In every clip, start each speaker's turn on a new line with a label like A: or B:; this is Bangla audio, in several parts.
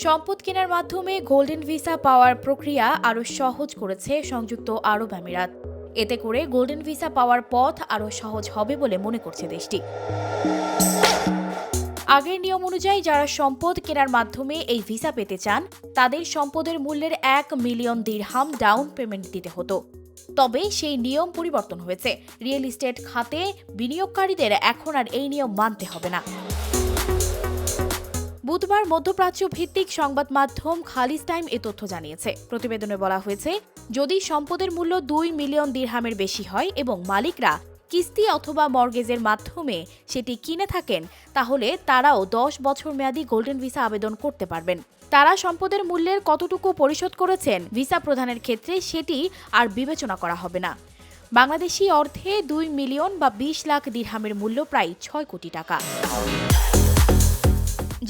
A: সম্পদ কেনার মাধ্যমে গোল্ডেন ভিসা পাওয়ার প্রক্রিয়া আরও সহজ করেছে সংযুক্ত আরব আমিরাত। এতে করে গোল্ডেন ভিসা পাওয়ার পথ আরও সহজ হবে বলে মনে করছে দেশটি। আগের নিয়ম অনুযায়ী যারা সম্পদ কেনার মাধ্যমে এই ভিসা পেতে চান তাদের সম্পদের মূল্যের 1 মিলিয়ন দিরহাম ডাউন পেমেন্ট দিতে হতো। তবে সেই নিয়ম পরিবর্তন হয়েছে। রিয়েল এস্টেট খাতে বিনিয়োগকারীদের এখন আর এই নিয়ম মানতে হবে না। বুধবার মধ্যপ্রাচ্য ভিত্তিক সংবাদ মাধ্যম খালিজ টাইম এ তথ্য জানিয়েছে। প্রতিবেদনে বলা হয়েছে, যদি সম্পদের মূল্য 2 মিলিয়ন দিরহামের বেশি হয় এবং মালিকরা কিস্তি অথবা মর্গেজের মাধ্যমে সেটি কিনে থাকেন, তাহলে তারাও 10 বছর মেয়াদী গোল্ডেন ভিসা আবেদন করতে পারবেন। তারা সম্পদের মূল্যের কতটুকু পরিশোধ করেছেন ভিসা প্রদানের ক্ষেত্রে সেটি আর বিবেচনা করা হবে না। বাংলাদেশি অর্থে 2 মিলিয়ন বা 20 লাখ দিরহামের মূল্য প্রায় 6 কোটি টাকা।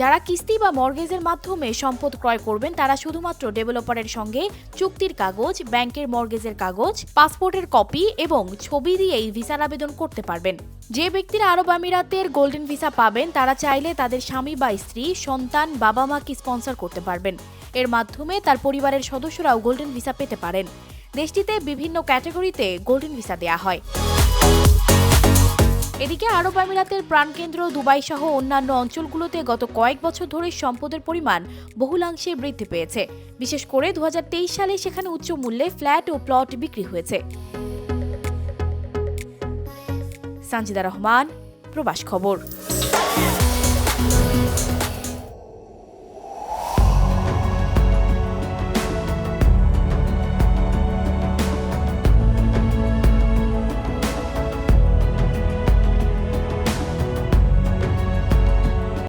A: যারা কিস্তি বা মর্গেজের মাধ্যমে সম্পদ ক্রয় করবেন তারা শুধুমাত্র ডেভেলপারের সঙ্গে চুক্তির কাগজ, ব্যাংকের মর্গেজের কাগজ, পাসপোর্টের কপি এবং ছবি দিয়েই ভিসার আবেদন করতে পারবেন। যে ব্যক্তিরা আরব আমিরাতের গোল্ডেন ভিসা পাবেন তারা চাইলে তাদের স্বামী বা স্ত্রী, সন্তান, বাবা মাকে স্পন্সর করতে পারবেন। এর মাধ্যমে তার পরিবারের সদস্যরাও গোল্ডেন ভিসা পেতে পারেন। দেশটিতে বিভিন্ন ক্যাটাগরিতে গোল্ডেন ভিসা দেয়া হয়। এদিকে আরব আমিরাতের প্রাণকেন্দ্র দুবাই সহ অন্যান্য অঞ্চলগুলোতে গত কয়েক বছর ধরে সম্পদের পরিমাণ বহুলাংশে বৃদ্ধি পেয়েছে। বিশেষ করে 2023 সালে সেখানে উচ্চ মূল্যে ফ্ল্যাট ও প্লট বিক্রি হয়েছে। সানজিদা রহমান, প্রবাস খবর।